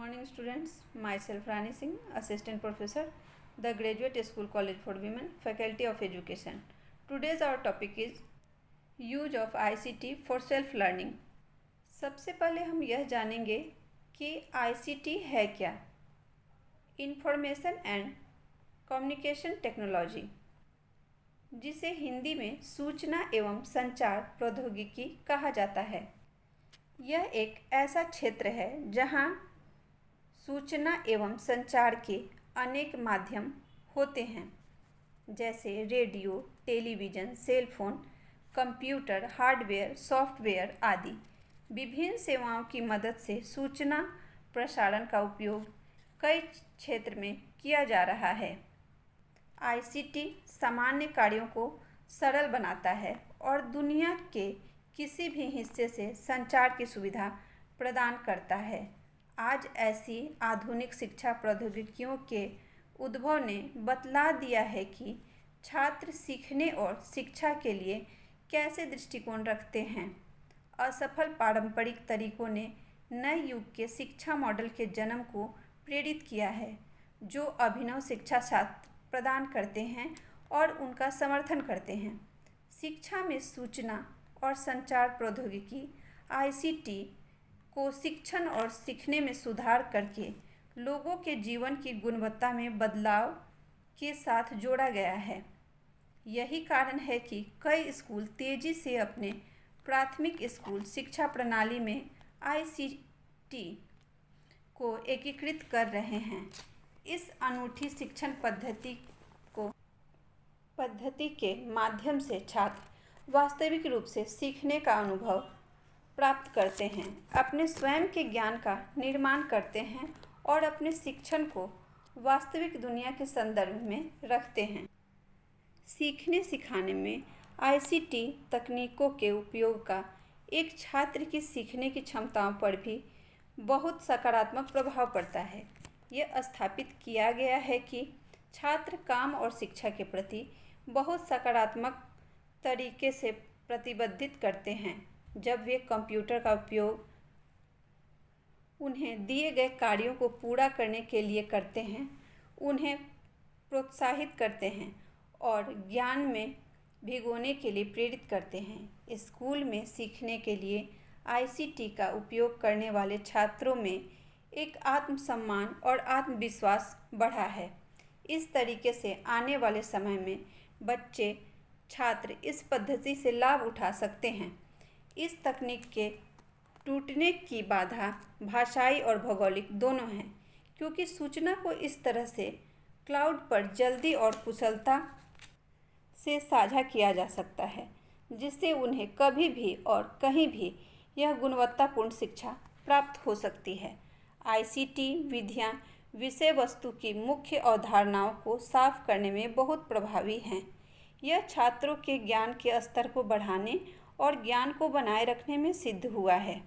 morning students, myself Rani Singh, Assistant Professor, the Graduate School College for Women, Faculty of Education. Today's our topic is use of ICT for self learning. सबसे पहले हम यह जानेंगे कि ICT है क्या। Information and communication technology, जिसे हिंदी में सूचना एवं संचार प्रौद्योगिकी कहा जाता है। यह एक ऐसा क्षेत्र है जहां सूचना एवं संचार के अनेक माध्यम होते हैं, जैसे radio, television, cell phone, computer, hardware, software आदि। विभिन्न सेवाओं की मदद से सूचना प्रसारण का उपयोग कई क्षेत्र में किया जा रहा है। ICT सामान्य कार्यों को सरल बनाता है और दुनिया के किसी भी हिस्से से संचार की सुविधा प्रदान करता है। आज ऐसी आधुनिक शिक्षा प्रौद्योगिकियों के उद्भव ने बतला दिया है कि छात्र सीखने और शिक्षा के लिए कैसे दृष्टिकोण रखते हैं। असफल पारंपरिक तरीकों ने नए युग के शिक्षा मॉडल के जन्म को प्रेरित किया है, जो अभिनव शिक्षा शास्त्र प्रदान करते हैं और उनका समर्थन करते हैं। शिक्षा में सूचना और संचार प्रौद्योगिकी ICT को शिक्षण और सीखने में सुधार करके लोगों के जीवन की गुणवत्ता में बदलाव के साथ जोड़ा गया है। यही कारण है कि कई स्कूल तेज़ी से अपने प्राथमिक स्कूल शिक्षा प्रणाली में ICT को एकीकृत कर रहे हैं। इस अनूठी शिक्षण पद्धति के माध्यम से छात्र वास्तविक रूप से सीखने का अनुभव प्राप्त करते हैं, अपने स्वयं के ज्ञान का निर्माण करते हैं और अपने शिक्षण को वास्तविक दुनिया के संदर्भ में रखते हैं। सीखने सिखाने में ICT तकनीकों के उपयोग का एक छात्र की सीखने की क्षमताओं पर भी बहुत सकारात्मक प्रभाव पड़ता है। यह स्थापित किया गया है कि छात्र काम और शिक्षा के प्रति बहुत सकारात्मक तरीके से प्रतिबद्धित करते हैं। जब वे कंप्यूटर का उपयोग उन्हें दिए गए कार्यों को पूरा करने के लिए करते हैं, उन्हें प्रोत्साहित करते हैं और ज्ञान में भिगोने के लिए प्रेरित करते हैं। स्कूल में सीखने के लिए ICT का उपयोग करने वाले छात्रों में एक आत्मसम्मान और आत्मविश्वास बढ़ा है। इस तरीके से आने वाले समय में बच्चे छात्र इस पद्धति से लाभ उठा सकते हैं। इस तकनीक के टूटने की बाधा भाषाई और भौगोलिक दोनों हैं, क्योंकि सूचना को इस तरह से क्लाउड पर जल्दी और कुशलता से साझा किया जा सकता है, जिससे उन्हें कभी भी और कहीं भी यह गुणवत्तापूर्ण शिक्षा प्राप्त हो सकती है। ICT विधियाँ विषय वस्तु की मुख्य अवधारणाओं को साफ करने में बहुत प्रभावी हैं। यह छात्रों के ज्ञान के स्तर को बढ़ाने और ज्ञान को बनाए रखने में सिद्ध हुआ है।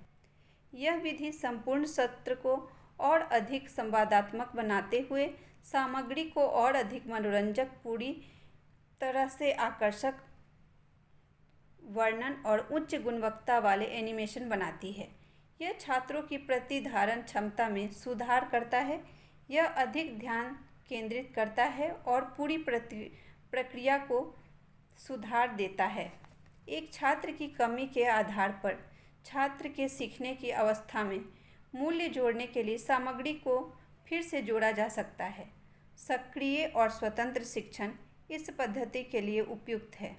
यह विधि संपूर्ण सत्र को और अधिक संवादात्मक बनाते हुए सामग्री को और अधिक मनोरंजक, पूरी तरह से आकर्षक वर्णन और उच्च गुणवत्ता वाले एनिमेशन बनाती है। यह छात्रों की प्रतिधारण क्षमता में सुधार करता है। यह अधिक ध्यान केंद्रित करता है और पूरी प्रक्रिया को सुधार देता है। एक छात्र की कमी के आधार पर छात्र के सीखने की अवस्था में मूल्य जोड़ने के लिए सामग्री को फिर से जोड़ा जा सकता है। सक्रिय और स्वतंत्र शिक्षण इस पद्धति के लिए उपयुक्त है,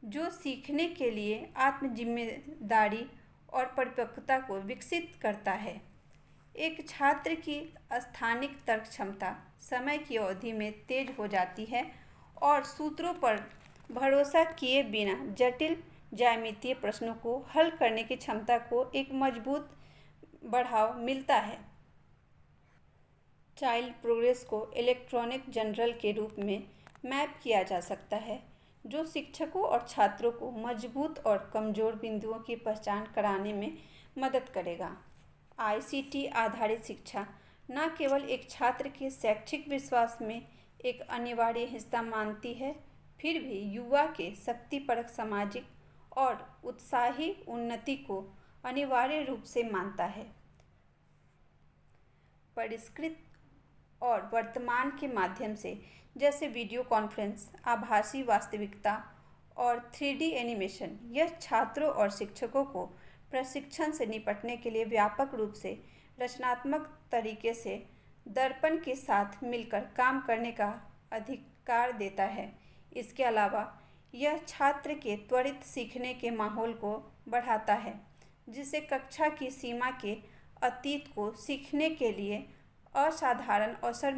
जो सीखने के लिए आत्म जिम्मेदारी और परिपक्वता को विकसित करता है। एक छात्र की स्थानिक तर्क क्षमता समय की अवधि में तेज हो जाती है और सूत्रों पर भरोसा किए बिना जटिल ज्यामितीय प्रश्नों को हल करने की क्षमता को एक मजबूत बढ़ाव मिलता है। चाइल्ड प्रोग्रेस को इलेक्ट्रॉनिक जर्नल के रूप में मैप किया जा सकता है, जो शिक्षकों और छात्रों को मजबूत और कमज़ोर बिंदुओं की पहचान कराने में मदद करेगा। ICT आधारित शिक्षा न केवल एक छात्र के शैक्षिक विश्वास में एक अनिवार्य हिस्सा मानती है, फिर भी युवा के शक्तिपरक सामाजिक और उत्साही उन्नति को अनिवार्य रूप से मानता है। परिष्कृत और वर्तमान के माध्यम से, जैसे वीडियो कॉन्फ्रेंस, आभासी वास्तविकता और 3D एनिमेशन, यह छात्रों और शिक्षकों को प्रशिक्षण से निपटने के लिए व्यापक रूप से रचनात्मक तरीके से दर्पण के साथ मिलकर काम करने का अधिकार देता है। इसके अलावा यह छात्र के त्वरित सीखने के माहौल को बढ़ाता है, जिससे कक्षा की सीमा के अतीत को सीखने के लिए असाधारण अवसर